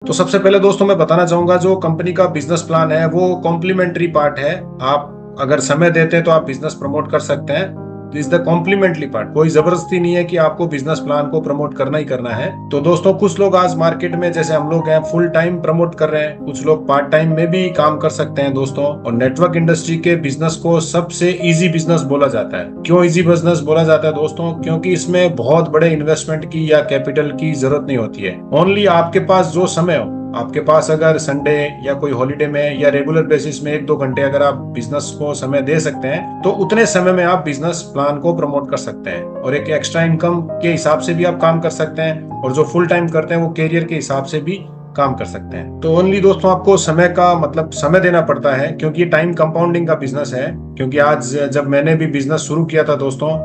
तो सबसे पहले दोस्तों मैं बताना चाहूंगा जो कंपनी का बिजनेस प्लान है वो कॉम्प्लीमेंट्री पार्ट है। आप अगर समय देते हैं तो आप बिजनेस प्रमोट कर सकते हैं। इज द कॉम्प्लीमेंट्री पार्ट, कोई जबरदस्ती नहीं है कि आपको बिजनेस प्लान को प्रमोट करना ही करना है। तो दोस्तों कुछ लोग आज मार्केट में जैसे हम लोग हैं फुल टाइम प्रमोट कर रहे हैं, कुछ लोग पार्ट टाइम में भी काम कर सकते हैं दोस्तों। और नेटवर्क इंडस्ट्री के बिजनेस को सबसे इजी बिजनेस बोला जाता है। क्यों इजी बिजनेस बोला जाता है दोस्तों? क्योंकि इसमें बहुत बड़े इन्वेस्टमेंट की या कैपिटल की जरूरत नहीं होती है। ओनली आपके पास जो समय हो, आपके पास अगर संडे या कोई हॉलीडे में या रेगुलर बेसिस में 1-2 घंटे अगर आप बिजनेस को समय दे सकते हैं तो उतने समय में आप बिजनेस प्लान को प्रमोट कर सकते हैं और एक एक्स्ट्रा इनकम के हिसाब से भी आप काम कर सकते हैं। और जो फुल टाइम करते हैं वो कैरियर के हिसाब से भी काम कर सकते हैं। तो ओनली दोस्तों आपको समय का मतलब समय देना पड़ता है, क्योंकि टाइम कंपाउंडिंग का बिजनेस है। क्योंकि आज जब मैंने भी बिजनेस शुरू किया था दोस्तों,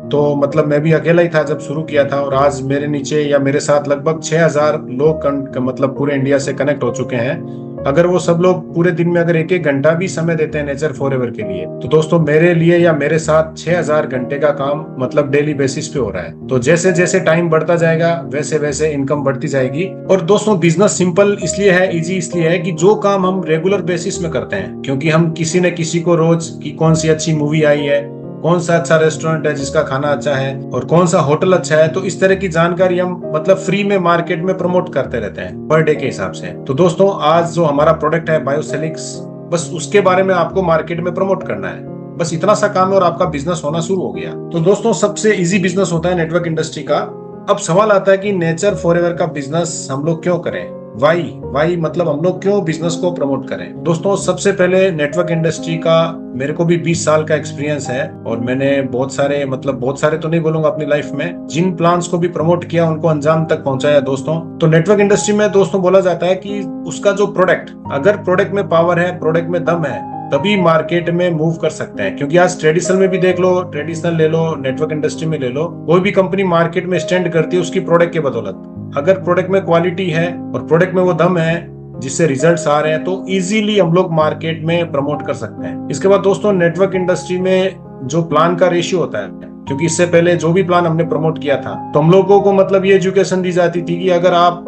तो मतलब मैं भी अकेला ही था जब शुरू किया था, और आज मेरे नीचे या मेरे साथ लगभग 6000 लोग मतलब पूरे इंडिया से कनेक्ट हो चुके हैं। अगर वो सब लोग पूरे दिन में अगर 1-1 घंटा भी समय देते हैं नेचर फॉरएवर के लिए, तो दोस्तों मेरे लिए या मेरे साथ 6000 घंटे का काम मतलब डेली बेसिस पे हो रहा है। तो जैसे जैसे टाइम बढ़ता जाएगा वैसे वैसे इनकम बढ़ती जाएगी। और दोस्तों बिजनेस सिंपल इसलिए है, इजी इसलिए है कि जो काम हम रेगुलर बेसिस में करते हैं, क्योंकि हम किसी न किसी को रोज की कौन सी अच्छी मूवी आई है, कौन सा अच्छा रेस्टोरेंट है जिसका खाना अच्छा है, और कौन सा होटल अच्छा है, तो इस तरह की जानकारी हम मतलब फ्री में मार्केट में प्रमोट करते रहते हैं पर डे के हिसाब से। तो दोस्तों आज जो हमारा प्रोडक्ट है बायोसेलिक्स, बस उसके बारे में आपको मार्केट में प्रमोट करना है। बस इतना सा काम है और आपका बिजनेस होना शुरू हो गया। तो दोस्तों सबसे इजी बिजनेस होता है नेटवर्क इंडस्ट्री का। अब सवाल आता है कि नेचर फॉरएवर का बिजनेस हम लोग क्यों करें? वाई मतलब हम लोग क्यों बिजनेस को प्रमोट करें? दोस्तों सबसे पहले नेटवर्क इंडस्ट्री का मेरे को भी 20 साल का एक्सपीरियंस है, और मैंने बहुत सारे तो नहीं बोलूंगा अपनी लाइफ में, जिन प्लान्स को भी प्रमोट किया उनको अंजाम तक पहुंचाया दोस्तों। तो नेटवर्क इंडस्ट्री में दोस्तों बोला जाता है कि उसका जो प्रोडक्ट, अगर प्रोडक्ट में पावर है, प्रोडक्ट में दम है, तभी मार्केट में मूव कर सकते हैं। क्योंकि आज ट्रेडिशनल में भी देख लो, ट्रेडिशनल ले लो, नेटवर्क इंडस्ट्री में ले लो, कोई भी कंपनी मार्केट में स्टैंड करती है उसकी प्रोडक्ट के बदौलत। अगर प्रोडक्ट में क्वालिटी है और प्रोडक्ट में वो दम है जिससे रिजल्ट्स आ रहे हैं, तो इजीली हम लोग मार्केट में प्रमोट कर सकते हैं। इसके बाद दोस्तों नेटवर्क इंडस्ट्री में जो प्लान का रेशियो होता है, क्योंकि इससे पहले जो भी प्लान हमने प्रमोट किया था तो हम लोगों को मतलब ये एजुकेशन दी जाती थी कि अगर आप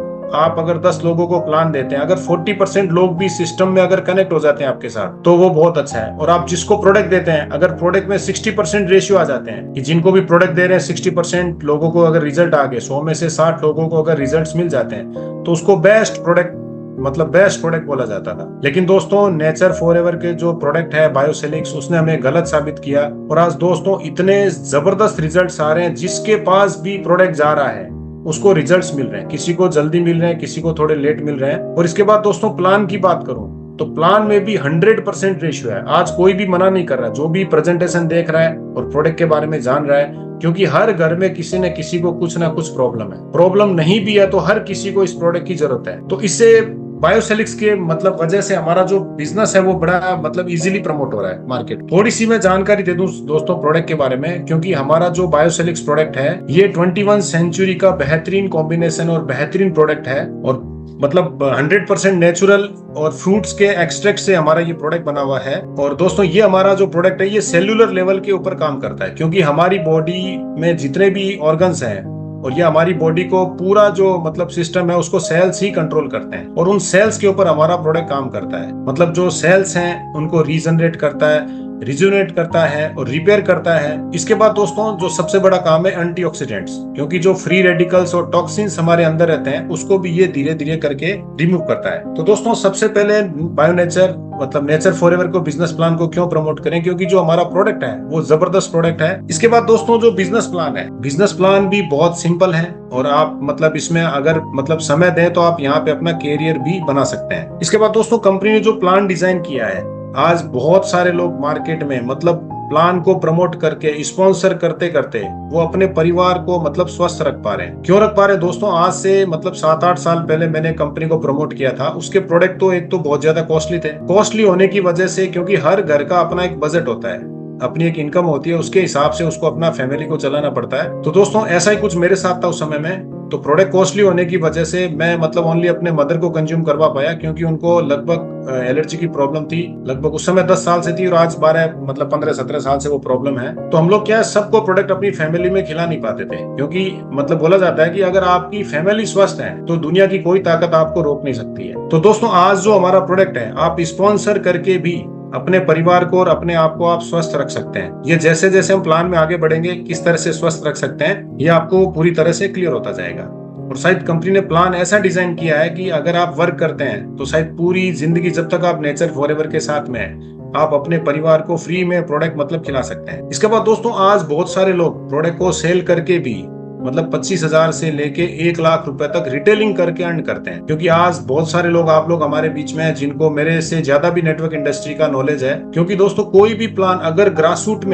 अगर 10 लोगों को प्लान देते हैं, अगर 40% लोग भी सिस्टम में अगर कनेक्ट हो जाते हैं आपके साथ तो वो बहुत अच्छा है। और आप जिसको प्रोडक्ट देते हैं, अगर प्रोडक्ट में 60% रेशियो आ जाते हैं कि जिनको भी प्रोडक्ट दे रहे हैं 60% लोगों को अगर रिजल्ट आ गए, 100 में से 60 लोगों को अगर रिजल्ट मिल जाते हैं, तो उसको बेस्ट प्रोडक्ट बोला जाता था। लेकिन दोस्तों नेचर फॉरएवर के जो प्रोडक्ट है बायोसेलिक्स, उसने हमें गलत साबित किया। और आज दोस्तों इतने जबरदस्त रिजल्ट्स आ रहे हैं, जिसके पास भी प्रोडक्ट जा रहा है उसको रिजल्ट्स मिल रहे हैं। किसी को जल्दी मिल रहे हैं, किसी को थोड़े लेट मिल रहे हैं। और इसके बाद दोस्तों प्लान की बात करूं तो प्लान में भी 100% रेशियो है। आज कोई भी मना नहीं कर रहा, जो भी प्रेजेंटेशन देख रहा है और प्रोडक्ट के बारे में जान रहा है, क्योंकि हर घर में किसी न किसी को कुछ ना कुछ प्रॉब्लम है। प्रॉब्लम नहीं भी है तो हर किसी को इस प्रोडक्ट की जरूरत है। तो इससे बायोसेलिक्स के मतलब वजह से हमारा जो बिजनेस है वो बड़ा मतलब इजीली प्रमोट हो रहा है मार्केट। थोड़ी सी मैं जानकारी दे दूं दोस्तों प्रोडक्ट के बारे में, क्योंकि हमारा जो बायोसेलिक्स प्रोडक्ट है ये 21 सेंचुरी का बेहतरीन कॉम्बिनेशन और बेहतरीन प्रोडक्ट है। और मतलब 100% नेचुरल और फ्रूट्स के एक्सट्रैक्ट से हमारा ये प्रोडक्ट बना हुआ है। और दोस्तों ये हमारा जो प्रोडक्ट है ये सेल्यूलर लेवल के ऊपर काम करता है, क्योंकि हमारी बॉडी में जितने भी ऑर्गन्स हैं और ये हमारी बॉडी को पूरा जो मतलब सिस्टम है उसको सेल्स ही कंट्रोल करते हैं, और उन सेल्स के ऊपर हमारा प्रोडक्ट काम करता है। मतलब जो सेल्स हैं उनको रीजनरेट करता है, रिजुनेट करता है और रिपेयर करता है। इसके बाद दोस्तों जो सबसे बड़ा काम है एंटीऑक्सीडेंट्स, क्योंकि जो फ्री रेडिकल्स और टॉक्सिन्स हमारे अंदर रहते हैं उसको भी ये धीरे धीरे करके रिमूव करता है। तो दोस्तों सबसे पहले बायोनेचर मतलब नेचर फॉरएवर को बिजनेस प्लान को क्यों प्रमोट करें? क्योंकि जो हमारा प्रोडक्ट है वो जबरदस्त प्रोडक्ट है। इसके बाद दोस्तों जो बिजनेस प्लान है, बिजनेस प्लान भी बहुत सिंपल है, और आप मतलब इसमें अगर मतलब समय दें तो आप यहाँ पे अपना कैरियर भी बना सकते हैं। इसके बाद दोस्तों कंपनी ने जो प्लान डिजाइन किया है, आज बहुत सारे लोग मार्केट में मतलब प्लान को प्रमोट करके स्पॉन्सर करते करते वो अपने परिवार को मतलब स्वस्थ रख पा रहे हैं। क्यों रख पा रहे हैं दोस्तों? आज से मतलब 7-8 साल पहले मैंने कंपनी को प्रमोट किया था, उसके प्रोडक्ट तो एक तो बहुत ज्यादा कॉस्टली थे। कॉस्टली होने की वजह से, क्योंकि हर घर का अपना एक बजट होता है, अपनी एक इनकम होती है, उसके हिसाब से उसको अपना फैमिली को चलाना पड़ता है। तो दोस्तों ऐसा ही कुछ मेरे साथ था उस समय में। तो प्रोडक्ट कॉस्टली होने की वजह से मैं मतलब ओनली अपने मदर को कंज्यूम करवा पाया, क्योंकि उनको लगभग एलर्जी की प्रॉब्लम थी। लगभग उस समय 10 साल से थी और आज 12 मतलब 15-17 साल से वो प्रॉब्लम है। तो हम लोग क्या है, सबको प्रोडक्ट अपनी फैमिली में खिला नहीं पाते थे, क्योंकि मतलब बोला जाता है कि अगर आपकी फैमिली स्वस्थ है तो दुनिया की कोई ताकत आपको रोक नहीं सकती है। तो दोस्तों आज जो हमारा प्रोडक्ट है, आप स्पॉन्सर करके भी अपने परिवार को और अपने आप को आप स्वस्थ रख सकते हैं। ये जैसे जैसे हम प्लान में आगे बढ़ेंगे, किस तरह से स्वस्थ रख सकते हैं, ये आपको पूरी तरह से क्लियर होता जाएगा। और शायद कंपनी ने प्लान ऐसा डिजाइन किया है कि अगर आप वर्क करते हैं तो शायद पूरी जिंदगी, जब तक आप नेचर फॉरएवर के साथ में हैं, आप अपने परिवार को फ्री में प्रोडक्ट मतलब खिला सकते हैं। इसके बाद दोस्तों आज बहुत सारे लोग प्रोडक्ट को सेल करके भी मतलब 25,000 से लेके 1 लाख रुपए तक रिटेलिंग करके अर्न करते हैं। क्योंकि आज बहुत सारे लोग, आप लोग हमारे बीच में हैं जिनको मेरे से ज्यादा भी नेटवर्क इंडस्ट्री का नॉलेज है। क्योंकि दोस्तों कोई भी प्लान अगर ग्रासरूट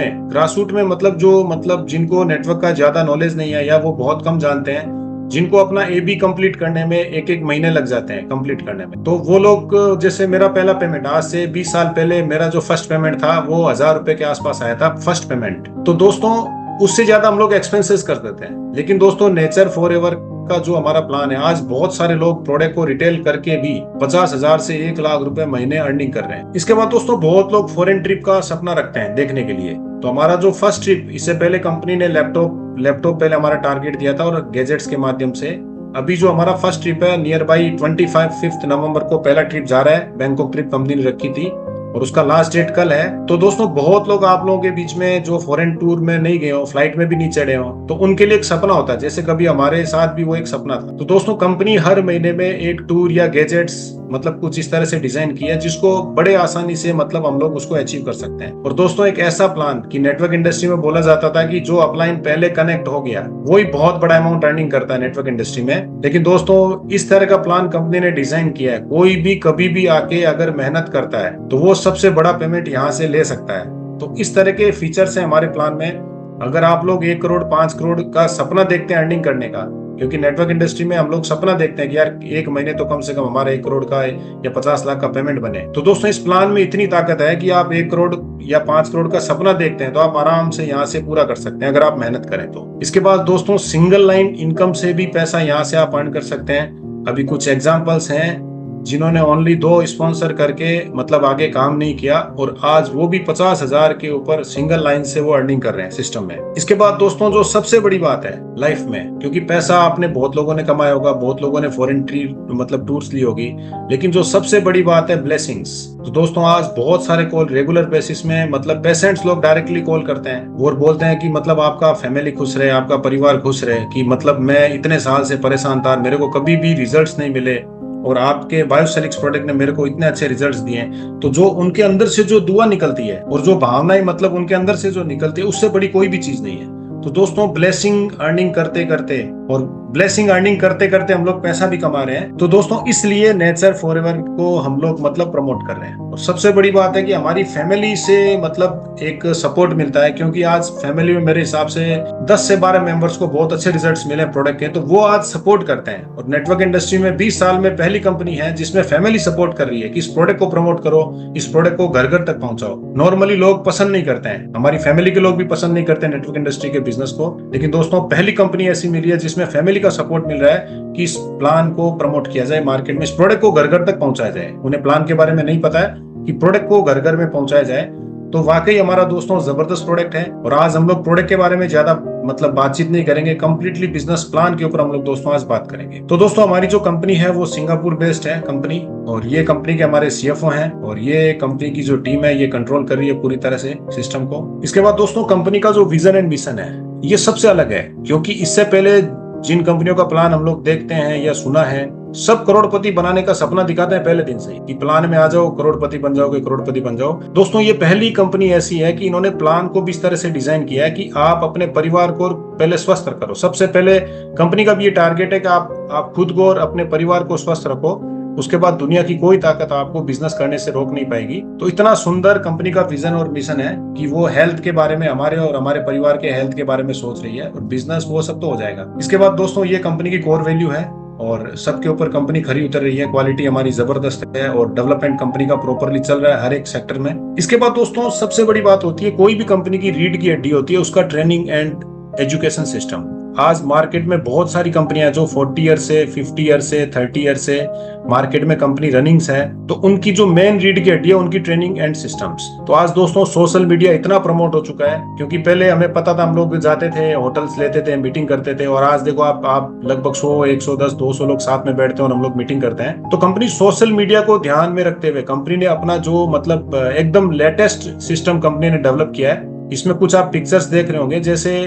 में मतलब जो मतलब जिनको नेटवर्क का ज्यादा नॉलेज नहीं है या वो बहुत कम जानते हैं, जिनको अपना AB कंप्लीट करने में एक महीने लग जाते हैं कंप्लीट करने में, तो वो लोग, जैसे मेरा पहला पेमेंट आज से 20 साल पहले मेरा जो फर्स्ट पेमेंट था वो 1,000 रुपए के आसपास आया था फर्स्ट पेमेंट। तो दोस्तों उससे ज्यादा हम लोग एक्सपेंसेस कर देते हैं। लेकिन दोस्तों नेचर फॉरएवर का जो हमारा प्लान है, आज बहुत सारे लोग प्रोडक्ट को रिटेल करके भी 50,000 से 1 लाख रुपए महीने अर्निंग कर रहे हैं। इसके बाद दोस्तों बहुत लोग फॉरेन ट्रिप का सपना रखते हैं देखने के लिए। तो हमारा जो फर्स्ट ट्रिप, इससे पहले कंपनी ने लैपटॉप पहले हमारा टारगेट दिया था और गैजेट्स के माध्यम से। अभी जो हमारा फर्स्ट ट्रिप है नियर बाई 5 नवंबर को पहला ट्रिप जा रहा है। बैंकॉक ट्रिप कंपनी ने रखी थी और उसका लास्ट डेट कल है। तो दोस्तों बहुत लोग आप लोगों के बीच में जो फॉरेन टूर में नहीं गए हो, फ्लाइट में भी नहीं चढ़े हो, तो उनके लिए एक सपना होता है, जैसे कभी हमारे साथ भी वो एक सपना था। तो दोस्तों कंपनी हर महीने में एक टूर या गैजेट्स मतलब कुछ इस तरह से डिजाइन किया जिसको बड़े आसानी से मतलब हम लोग उसको अचीव कर सकते हैं। और दोस्तों एक ऐसा प्लान कि नेटवर्क इंडस्ट्री में बोला जाता था कि जो अपलाइन पहले कनेक्ट हो गया वही बहुत बड़ा अमाउंट अर्निंग करता है नेटवर्क इंडस्ट्री में। लेकिन दोस्तों इस तरह का प्लान कंपनी ने डिजाइन किया है, कोई भी कभी भी आके अगर मेहनत करता है तो वो सबसे बड़ा पेमेंट यहाँ से ले सकता है। तो इस तरह के फीचर्स हैं हमारे प्लान में। अगर आप लोग 1 करोड़ 5 करोड़ का सपना देखते हैं अर्निंग करने का, क्योंकि नेटवर्क इंडस्ट्री में हम लोग सपना देखते हैं कि यार एक महीने तो कम से कम हमारा 1 करोड़ का या 50 लाख का पेमेंट बने, तो दोस्तों इस प्लान में इतनी ताकत है कि आप 1 करोड़ या 5 करोड़ का सपना देखते हैं तो आप आराम से यहाँ से पूरा कर सकते हैं अगर आप मेहनत करें तो। इसके बाद दोस्तों सिंगल लाइन इनकम से भी पैसा यहाँ से आप अर्न कर सकते हैं। अभी कुछ एग्जाम्पल्स हैं जिन्होंने ओनली 2 स्पॉन्सर करके मतलब आगे काम नहीं किया और आज वो भी 50,000 के ऊपर सिंगल लाइन से वो अर्निंग कर रहे हैं सिस्टम में। इसके बाद दोस्तों जो सबसे बड़ी बात है लाइफ में, क्योंकि पैसा आपने बहुत लोगों ने कमाया होगा, बहुत लोगों ने फॉरेन मतलब टूर्स ली होगी, लेकिन जो सबसे बड़ी बात है ब्लेसिंग्स। तो दोस्तों आज बहुत सारे कॉल रेगुलर बेसिस में मतलब पेशेंट्स लोग डायरेक्टली कॉल करते हैं और बोलते हैं कि मतलब आपका फैमिली खुश रहे, आपका परिवार खुश रहे, कि मतलब मैं इतने साल से परेशान था, मेरे को कभी भी रिजल्ट्स नहीं मिले और आपके बायोसेलिक्स प्रोडक्ट ने मेरे को इतने अच्छे रिजल्ट्स दिए। तो जो उनके अंदर से जो दुआ निकलती है और जो भावनाएं मतलब उनके अंदर से जो निकलती है, उससे बड़ी कोई भी चीज नहीं है। तो दोस्तों ब्लेसिंग अर्निंग करते करते और ब्लेसिंग अर्निंग करते करते हम लोग पैसा भी कमा रहे हैं। तो दोस्तों इसलिए नेचर फॉरएवर को हम लोग मतलब प्रमोट कर रहे हैं। और सबसे बड़ी बात है कि हमारी फैमिली से मतलब एक सपोर्ट मिलता है, क्योंकि आज फैमिली में मेरे हिसाब से 10 से 12 मेंबर्स को बहुत अच्छे रिजल्ट्स मिले प्रोडक्ट के, तो वो आज सपोर्ट करते हैं। और नेटवर्क इंडस्ट्री में 20 साल में पहली कंपनी है जिसमें फैमिली सपोर्ट कर रही है कि इस प्रोडक्ट को प्रमोट करो, इस प्रोडक्ट को घर घर तक पहुंचाओ। नॉर्मली लोग पसंद नहीं करते हैं, हमारी फैमिली के लोग भी पसंद नहीं करते नेटवर्क इंडस्ट्री के बिजनेस को, लेकिन दोस्तों पहली कंपनी ऐसी मिली है जिसमें फैमिली का सपोर्ट मिल रहा है कि इस प्लान को प्रमोट किया जाए मार्केट में, इस प्रोडक्ट को घर घर तक पहुंचाया जाए। उन्हें प्लान के बारे में नहीं पता है कि प्रोडक्ट को घर घर में पहुंचाया जाए। तो वाकई हमारा दोस्तों जबरदस्त प्रोडक्ट है। और आज हम लोग प्रोडक्ट के बारे में ज्यादा मतलब बातचीत नहीं करेंगे, कंप्लीटली बिजनेस प्लान के ऊपर हम लोग दोस्तों आज बात करेंगे। तो दोस्तों हमारी जो कंपनी है वो सिंगापुर बेस्ड है कंपनी, और ये कंपनी के हमारे CFO हैं और ये कंपनी की जो टीम है ये कंट्रोल कर रही है पूरी तरह से सिस्टम को। इसके बाद दोस्तों कंपनी का जो विजन एंड मिशन है ये सबसे अलग है, क्योंकि इससे पहले जिन कंपनियों का प्लान हम लोग देखते हैं या सुना है, सब करोड़पति बनाने का सपना दिखाते हैं पहले दिन से ही कि प्लान में आ जाओ, करोड़पति बन जाओगे, करोड़पति बन जाओ। दोस्तों ये पहली कंपनी ऐसी है कि इन्होंने प्लान को भी इस तरह से डिजाइन किया है कि आप अपने परिवार को पहले स्वस्थ करो। सबसे पहले कंपनी का भी ये टारगेट है कि आप खुद को और अपने परिवार को स्वस्थ रखो, उसके बाद दुनिया की कोई ताकत आपको बिजनेस करने से रोक नहीं पाएगी। तो इतना सुंदर कंपनी का विजन और मिशन है कि वो हेल्थ के बारे में, हमारे और हमारे परिवार के हेल्थ के बारे में सोच रही है, और बिजनेस वो सब तो हो जाएगा। इसके बाद दोस्तों ये कंपनी की कोर वैल्यू है और सबके ऊपर कंपनी खरी उतर रही है, क्वालिटी हमारी जबरदस्त है और डेवलपमेंट कंपनी का प्रॉपरली चल रहा है हर एक सेक्टर में। इसके बाद दोस्तों सबसे बड़ी बात होती है, कोई भी कंपनी की रीढ़ की हड्डी होती है उसका ट्रेनिंग एंड एजुकेशन सिस्टम। आज मार्केट में बहुत सारी कंपनियां जो 40 ईयर से 50 ईयर से 30 ईयर से मार्केट में कंपनी रनिंग्स है, तो उनकी जो मेन रीढ़ की हड्डी है उनकी ट्रेनिंग एंड सिस्टम्स। तो आज दोस्तों सोशल मीडिया इतना प्रमोट हो चुका है, क्योंकि पहले हमें पता था, हम लोग जाते थे होटल्स लेते थे मीटिंग करते थे, और आज देखो आप लगभग 100 110 200 लोग साथ में बैठते हैं और हम लोग मीटिंग करते हैं। तो कंपनी सोशल मीडिया को ध्यान में रखते हुए कंपनी ने अपना जो मतलब एकदम लेटेस्ट सिस्टम कंपनी ने डेवलप किया है। इसमें कुछ आप पिक्चर्स देख रहे होंगे, जैसे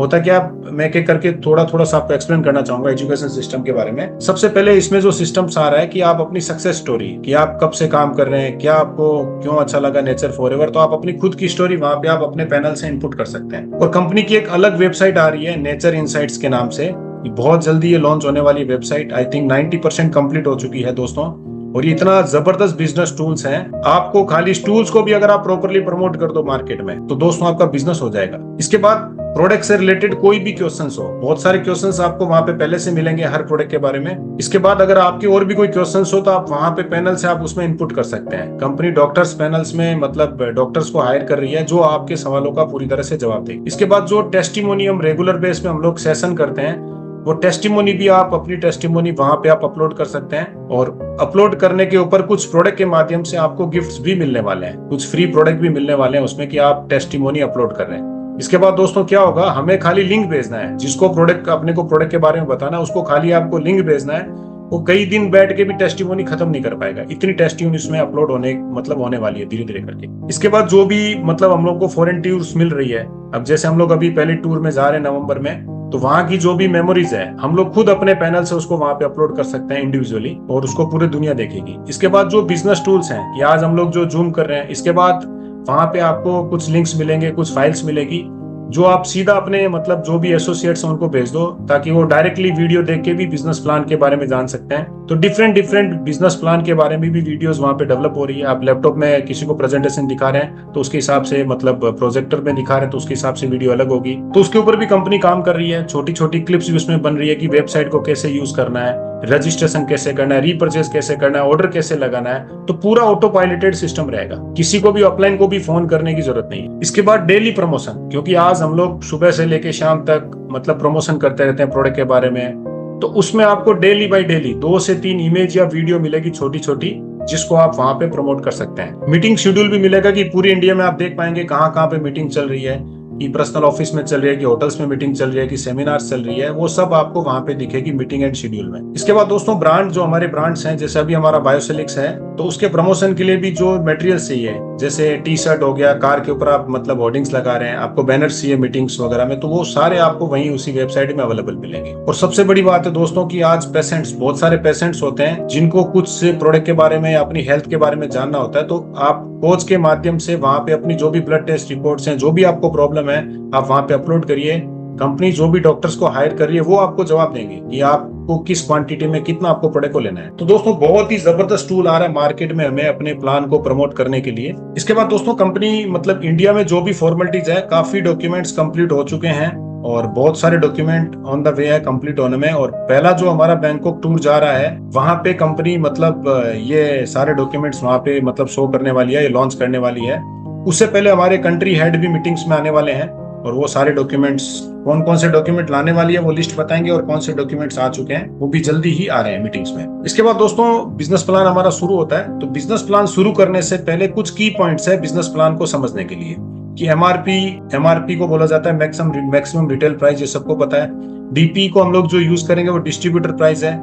होता क्या, मैं एक करके थोड़ा थोड़ा सा आपको एक्सप्लेन करना चाहूंगा एजुकेशन सिस्टम के बारे में। सबसे पहले इसमें जो सिस्टम्स आ रहा है कि आप अपनी सक्सेस स्टोरी, कि आप कब से काम कर रहे हैं, क्या आपको क्यों अच्छा लगा नेचर फॉरएवर, तो आप अपनी खुद की स्टोरी वहां पे आप अपने पैनल से इनपुट कर सकते हैं। और कंपनी की एक अलग वेबसाइट आ रही है नेचर इनसाइट्स के नाम से, बहुत जल्दी ये लॉन्च होने वाली वेबसाइट, आई थिंक 90% कंप्लीट हो चुकी है दोस्तों। और ये इतना जबरदस्त बिजनेस टूल्स हैं, आपको खाली इस टूल्स को भी अगर आप प्रॉपरली प्रमोट कर दो मार्केट में, तो दोस्तों आपका बिजनेस हो जाएगा। इसके बाद प्रोडक्ट से रिलेटेड कोई भी क्वेश्चंस हो, बहुत सारे क्वेश्चंस आपको वहां पे पहले से मिलेंगे हर प्रोडक्ट के बारे में। इसके बाद अगर आपके और भी कोई क्वेश्चंस हो तो आप वहां पे पैनल से आप उसमें इनपुट कर सकते हैं। कंपनी डॉक्टर्स पैनल्स में मतलब डॉक्टर्स को हायर कर रही है जो आपके सवालों का पूरी तरह से जवाब देंगे। इसके बाद जो टेस्टिमोनी हम रेगुलर बेस पे हम लोग सेशन करते हैं, वो टेस्टिमोनी भी आप अपनी टेस्टिमोनी वहां पे आप अपलोड कर सकते हैं, और अपलोड करने के ऊपर कुछ प्रोडक्ट के माध्यम से आपको गिफ्ट्स भी मिलने वाले हैं, कुछ फ्री प्रोडक्ट भी मिलने वाले हैं उसमें, कि आप टेस्टिमोनी अपलोड कर रहे हैं। इसके बाद दोस्तों क्या होगा, हमें खाली लिंक भेजना है, जिसको प्रोडक्ट अपने को प्रोडक्ट के बारे में बताना है उसको खाली आपको लिंक भेजना है। वो कई दिन बैठ के भी टेस्टिमोनी खत्म नहीं कर पाएगा, इतनी टेस्टिमोनी इसमें अपलोड होने वाली है धीरे धीरे करके। इसके बाद जो भी मतलब हम लोग को फॉरेन टूर्स मिल रही है, अब जैसे हम लोग अभी पहले टूर में जा रहे हैं नवंबर में, तो वहां की जो भी मेमोरीज है हम लोग खुद अपने पैनल से उसको वहां पे अपलोड कर सकते हैं इंडिविजुअली, और उसको पूरी दुनिया देखेगी। इसके बाद जो बिजनेस टूल्स हैं कि आज हम लोग जो जूम कर रहे हैं, इसके बाद वहां पे आपको कुछ लिंक्स मिलेंगे, कुछ फाइल्स मिलेगी, जो आप सीधा अपने मतलब जो भी एसोसिएट्स हैं उनको भेज दो, ताकि वो डायरेक्टली वीडियो देख के भी बिजनेस प्लान के बारे में जान सकते हैं। तो डिफरेंट बिजनेस प्लान के बारे में भी वीडियोस वहां पे डेवलप हो रही है। आप लैपटॉप में किसी को प्रेजेंटेशन दिखा रहे हैं तो उसके हिसाब से, मतलब प्रोजेक्टर में दिखा रहे हैं तो उसके हिसाब से वीडियो अलग होगी। तो उसके ऊपर भी कंपनी काम कर रही है, छोटी छोटी क्लिप्स भी उसमें बन रही है कि वेबसाइट को कैसे यूज करना है, रजिस्ट्रेशन कैसे करना है, रीपरचेज कैसे करना है, ऑर्डर कैसे लगाना है। तो पूरा ऑटो पायलटेड सिस्टम रहेगा, किसी को भी ऑफलाइन को भी फोन करने की जरूरत नहीं है। इसके बाद डेली प्रमोशन, क्योंकि आज हम लोग सुबह से लेके शाम तक मतलब प्रमोशन करते रहते हैं प्रोडक्ट के बारे में, तो उसमें आपको डेली बाय डेली 2 से 3 इमेज या वीडियो मिलेगी छोटी छोटी, जिसको आप वहां पे प्रमोट कर सकते हैं। मीटिंग शेड्यूल भी मिलेगा कि पूरी इंडिया में आप देख पाएंगे कहाँ कहाँ पे मीटिंग चल रही है, कि पर्सनल ऑफिस में चल रही है, कि होटल्स में मीटिंग चल रही है, कि सेमिनार्स चल रही है, वो सब आपको वहां पे दिखेगी मीटिंग एंड शेड्यूल में। इसके बाद दोस्तों ब्रांड, जो हमारे ब्रांड्स हैं, जैसे अभी हमारा बायोसिलिक्स है, तो उसके प्रमोशन के लिए भी जो मटेरियल चाहिए, जैसे टी शर्ट हो गया, कार के ऊपर आप मतलब होर्डिंग्स लगा रहे हैं, आपको बैनर्स चाहिए मीटिंग्स वगैरह में, तो वो सारे आपको वहीं उसी वेबसाइट में अवेलेबल मिलेंगे। और सबसे बड़ी बात है दोस्तों कि आज पेशेंट्स, बहुत सारे पेशेंट्स होते हैं जिनको कुछ प्रोडक्ट के बारे में, अपनी हेल्थ के बारे में जानना होता है, तो आप कोच के माध्यम से वहां पे अपनी जो भी ब्लड टेस्ट रिपोर्ट्स हैं, जो भी आपको प्रॉब्लम है, आप वहां पे अपलोड करिए। कंपनी जो भी डॉक्टर्स को हायर कर रही है वो आपको जवाब देंगे कि आपको किस क्वांटिटी में कितना आपको प्रोडक्ट को लेना है। तो दोस्तों बहुत ही जबरदस्त टूल आ रहा है मार्केट में हमें अपने प्लान को प्रमोट करने के लिए। इसके बाद दोस्तों कंपनी मतलब इंडिया में जो भी फॉर्मेलिटीज है, काफी डॉक्यूमेंट्स कंप्लीट हो चुके हैं और बहुत सारे डॉक्यूमेंट ऑन द वे है कंप्लीट होने में। और पहला जो हमारा बैंकॉक टूर जा रहा है, वहां पे कंपनी मतलब ये सारे डॉक्यूमेंट्स वहां पे मतलब शो करने वाली है, ये लॉन्च करने वाली है। उससे पहले हमारे कंट्री हेड भी मीटिंग्स में आने वाले हैं, और वो सारे डॉक्यूमेंट्स, कौन कौन से डॉक्यूमेंट लाने वाली है वो लिस्ट बताएंगे, और कौन से डॉक्यूमेंट्स आ चुके हैं वो भी जल्दी ही आ रहे हैं मीटिंग्स में। इसके बाद दोस्तों बिजनेस प्लान हमारा शुरू होता है। तो बिजनेस प्लान शुरू करने से पहले कुछ की पॉइंट्स है बिजनेस प्लान को समझने के लिए, कि एमआरपी को बोला जाता है मैक्सिमम रिटेल प्राइस, ये सबको पता है। डीपी को हम लोग जो यूज करेंगे वो डिस्ट्रीब्यूटर प्राइस है।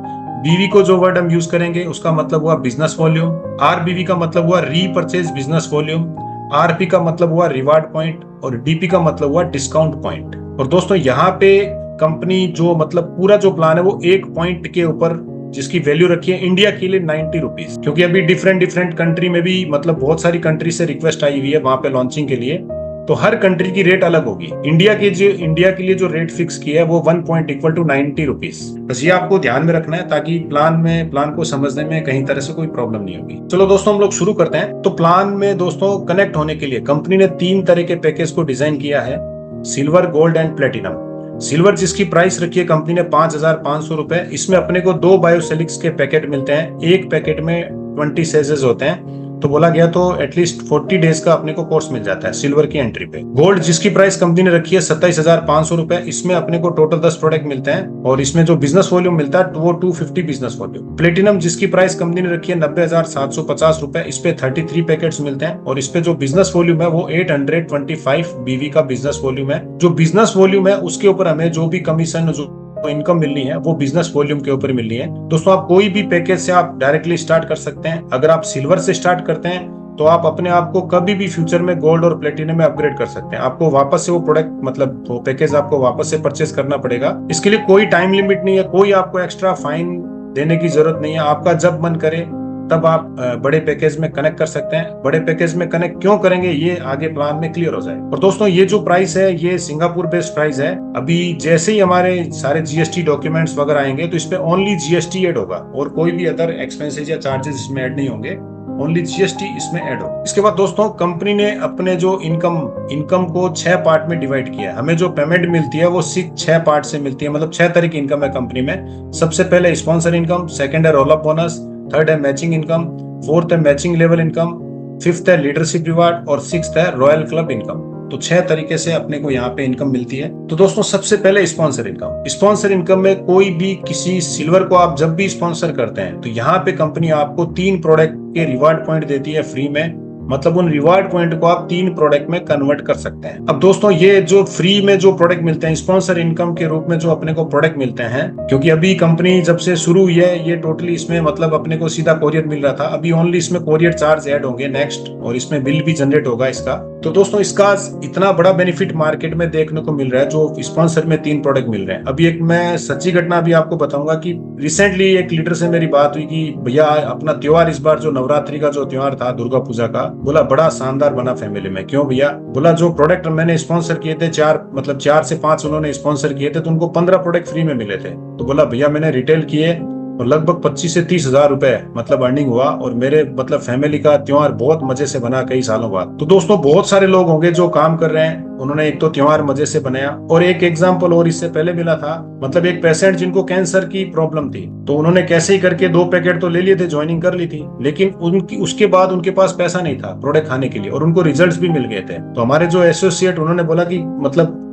बीवी को जो वर्ड हम यूज करेंगे उसका मतलब हुआ बिजनेस वॉल्यूम। आरबीवी का मतलब हुआ रीपरचेज बिजनेस वॉल्यूम। आरपी का मतलब हुआ रिवार्ड पॉइंट, और डीपी का मतलब हुआ डिस्काउंट पॉइंट। और दोस्तों यहाँ पे कंपनी जो मतलब पूरा जो प्लान है वो एक पॉइंट के ऊपर, जिसकी वैल्यू रखी है इंडिया के लिए 90 रुपीज, क्योंकि अभी डिफरेंट कंट्री में भी मतलब बहुत सारी कंट्री से रिक्वेस्ट आई हुई है वहां पे लॉन्चिंग के लिए, तो हर कंट्री की रेट अलग होगी। इंडिया के लिए जो रेट फिक्स किया है वो 1 पॉइंट इक्वल टू 90 रुपीज। बस ये आपको ध्यान में रखना है ताकि प्लान को समझने में कहीं तरह से कोई प्रॉब्लम नहीं होगी। चलो दोस्तों हम लोग शुरू करते हैं। तो प्लान में दोस्तों कनेक्ट होने के लिए कंपनी ने 3 तरह के पैकेज को डिजाइन किया है, silver, gold and platinum. Silver जिसकी प्राइस रखी है कंपनी ने 5,500 रुपए, इसमें अपने को 2 बायोसेलिक्स के पैकेट मिलते हैं, एक पैकेट में 20 सेजेस होते हैं, तो बोला गया तो एटलीस्ट 40 डेज का अपने को कोर्स मिल जाता है सिल्वर की एंट्री पे। गोल्ड जिसकी प्राइस कंपनी ने रखी है 27,500 रुपए, इसमें अपने को टोटल 10 प्रोडक्ट मिलते हैं और इसमें जो बिजनेस वॉल्यूम मिलता है वो 250 बिजनेस वॉल्यूम। प्लेटिनम जिसकी प्राइस कंपनी ने रखी है 90,750 रुपए, इस पे 33 पैकेट्स मिलते हैं और इस पे जो बिजनेस वॉल्यूम है वो 825 बीवी का बिजनेस वॉल्यूम है। जो बिजनेस वॉल्यूम है उसके ऊपर हमें जो भी कमीशन जो इनकम मिलनी है वो बिजनेस वॉल्यूम के ऊपर मिलनी है। दोस्तों आप कोई भी पैकेज से आप डायरेक्टली स्टार्ट कर सकते हैं। अगर आप सिल्वर से स्टार्ट करते हैं तो आप अपने आप को कभी भी फ्यूचर में गोल्ड और प्लेटिनम में अपग्रेड कर सकते हैं। आपको वापस से वो प्रोडक्ट मतलब वो पैकेज आपको वापस से परचेज करना पड़ेगा। इसके लिए कोई टाइम लिमिट नहीं है, कोई आपको एक्स्ट्रा फाइन देने की जरूरत नहीं है। आपका जब मन करे तब आप बड़े पैकेज में कनेक्ट कर सकते हैं। बड़े पैकेज में कनेक्ट क्यों करेंगे ये आगे प्लान में क्लियर हो जाए। और दोस्तों ये जो प्राइस है ये सिंगापुर बेस्ड प्राइस है। अभी जैसे ही हमारे सारे जीएसटी डॉक्यूमेंट्स वगैरह आएंगे तो इस पे ओनली जीएसटी ऐड होगा और कोई भी अदर एक्सपेंसेस या चार्जेस इसमें ऐड नहीं होंगे, ओनली जीएसटी इसमें ऐड हो। इसके बाद दोस्तों कंपनी ने अपने जो इनकम को 6 पार्ट में डिवाइड किया है। हमें जो पेमेंट मिलती है वो 6 पार्ट से मिलती है, मतलब 6 तरह की इनकम है कंपनी में। सबसे पहले स्पॉन्सर इनकम, सेकंड है रोल अप बोनस, थर्ड है मैचिंग इनकम, फोर्थ है मैचिंग लेवल इनकम, फिफ्थ है लीडरशिप रिवार्ड और सिक्स्थ है रॉयल क्लब इनकम। तो 6 तरीके से अपने को यहाँ पे इनकम मिलती है। तो दोस्तों सबसे पहले स्पॉन्सर इनकम। स्पॉन्सर इनकम में कोई भी किसी सिल्वर को आप जब भी स्पॉन्सर करते हैं तो यहाँ पे कंपनी आपको 3 प्रोडक्ट के रिवार्ड पॉइंट देती है फ्री में। मतलब उन रिवार्ड पॉइंट को आप 3 प्रोडक्ट में कन्वर्ट कर सकते हैं। अब दोस्तों ये जो फ्री में जो प्रोडक्ट मिलते हैं स्पॉन्सर इनकम के रूप में जो अपने को प्रोडक्ट मिलते हैं, क्योंकि अभी कंपनी जब से शुरू हुई है ये टोटली इसमें मतलब अपने को सीधा कोरियर मिल रहा था, अभी ओनली इसमें कोरियर चार्ज ऐड होंगे नेक्स्ट और इसमें बिल भी जनरेट होगा इसका। तो दोस्तों इसका इतना बड़ा बेनिफिट मार्केट में देखने को मिल रहा है जो स्पॉन्सर में 3 प्रोडक्ट मिल रहे हैं। अभी एक मैं सच्ची घटना भी आपको बताऊंगा कि रिसेंटली एक लीडर से मेरी बात हुई कि भैया अपना त्योहार इस बार जो नवरात्रि का जो त्योहार था दुर्गा पूजा का, बोला बड़ा शानदार बना फैमिली में। क्यों भैया? बोला जो प्रोडक्ट मैंने स्पॉन्सर किए थे 4 से 5 उन्होंने स्पॉन्सर किए थे तो उनको 15 प्रोडक्ट फ्री में मिले थे। तो बोला भैया मैंने रिटेल किए और लगभग 25 से 30 हजार रुपए मतलब अर्निंग हुआ और मेरे मतलब फैमिली का त्योहार बहुत मजे से बना कई सालों बाद। तो दोस्तों बहुत सारे लोग होंगे जो काम कर रहे हैं, उन्होंने एक तो त्योहार मजे से बनाया और एक एग्जाम्पल और इससे पहले मिला था, मतलब एक पेशेंट जिनको कैंसर की प्रॉब्लम थी तो उन्होंने कैसे ही करके 2 पैकेट तो ले लिए थे, ज्वाइनिंग कर ली थी, लेकिन उसके बाद उनके पास पैसा नहीं था प्रोडक्ट खाने के लिए और उनको रिजल्ट्स भी मिल गए थे। तो हमारे जो एसोसिएट उन्होंने बोला कि मतलब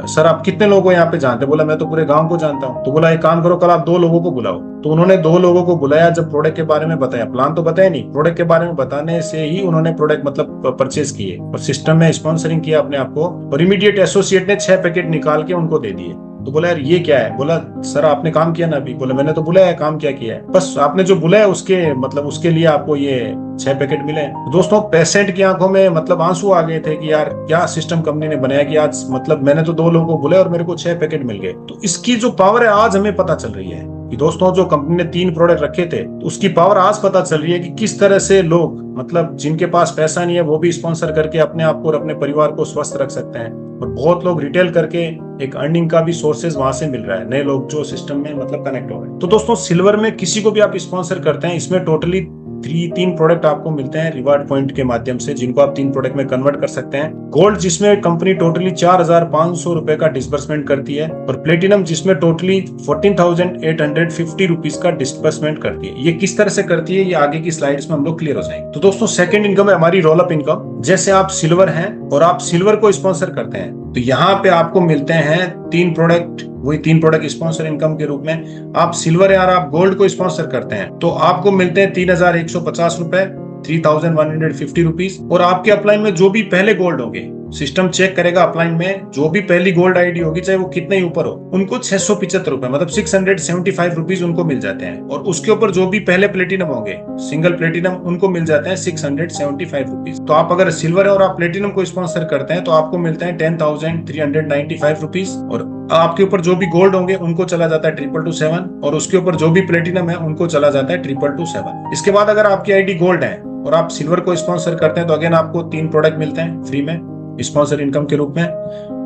सर आप कितने लोगों को यहाँ पे जानते? बोला मैं तो पूरे गांव को जानता हूँ। तो बोला एक काम करो कल आप 2 लोगों को बुलाओ। तो उन्होंने 2 लोगों को बुलाया। जब प्रोडक्ट के बारे में बताया, प्लान तो बताया नहीं, प्रोडक्ट के बारे में बताने से ही उन्होंने प्रोडक्ट मतलब परचेज किए और सिस्टम में स्पॉन्सरिंग किया अपने आप को और इमीडिएट एसोसिएट ने 6 पैकेट निकाल के उनको दे दिए। तो बोला यार ये क्या है? बोला सर आपने काम किया ना अभी। बोला मैंने तो बुलाया, काम क्या किया है? बस आपने जो बुलाया उसके मतलब उसके लिए आपको ये 6 पैकेट मिले। तो दोस्तों पेशेंट की आंखों में मतलब आंसू आ गए थे कि यार क्या सिस्टम कंपनी ने बनाया कि आज मतलब मैंने तो 2 लोगों को बुलाया और मेरे को 6 पैकेट मिल गए। तो इसकी जो पावर है आज हमें पता चल रही है कि दोस्तों जो कंपनी ने 3 प्रोडक्ट रखे थे तो उसकी पावर आज पता चल रही है कि किस तरह से लोग मतलब जिनके पास पैसा नहीं है वो भी स्पॉन्सर करके अपने आप को और अपने परिवार को स्वस्थ रख सकते हैं और बहुत लोग रिटेल करके एक अर्निंग का भी सोर्सेज वहां से मिल रहा है, नए लोग जो सिस्टम में मतलब कनेक्ट हो गए। तो दोस्तों सिल्वर में किसी को भी आप स्पॉन्सर करते हैं इसमें टोटली 3 प्रोडक्ट आपको मिलते हैं रिवार्ड पॉइंट के माध्यम से, जिनको आप 3 प्रोडक्ट में कन्वर्ट कर सकते हैं। गोल्ड जिसमें कंपनी टोटली 4,500 रुपए का डिस्बर्समेंट करती है और प्लेटिनम जिसमें टोटली 14,850 रुपीज का डिस्बर्समेंट करती है। ये किस तरह से करती है ये आगे की स्लाइड्स में हम लोग क्लियर हो जाएंगे। तो दोस्तों सेकंड इनकम है हमारी रोल अप इनकम। जैसे आप सिल्वर हैं और आप सिल्वर को स्पॉन्सर करते हैं तो यहाँ पे आपको मिलते हैं 3 प्रोडक्ट, वही 3 प्रोडक्ट स्पॉन्सर इनकम के रूप में। आप सिल्वर या आप गोल्ड को स्पॉन्सर करते हैं तो आपको मिलते हैं 3,150 रुपए, 3,150 रुपीज। और आपके अपलाइन में जो भी पहले गोल्ड होंगे, सिस्टम चेक करेगा अपलाइन में जो भी पहली गोल्ड आईडी होगी चाहे वो कितने ही ऊपर हो, उनको 675 रुपए मतलब 675 रुपीज उनको मिल जाते हैं। और उसके ऊपर जो भी पहले प्लेटिनम होंगे सिंगल प्लेटिनम, उनको मिल जाते हैं 675 रुपीज। तो आप अगर सिल्वर है और आप प्लेटिनम को स्पॉन्सर करते हैं तो आपको मिलते हैं 10,395 रुपीज। और आपके ऊपर जो भी गोल्ड होंगे उनको चला जाता है 2,227 और उसके ऊपर जो भी प्लेटिनम है उनको चला जाता है 2,227। इसके बाद अगर आपकी आईडी गोल्ड है और आप सिल्वर को स्पॉन्सर करते हैं तो अगेन आपको 3 प्रोडक्ट मिलते हैं फ्री में स्पॉन्सर इनकम के रूप में।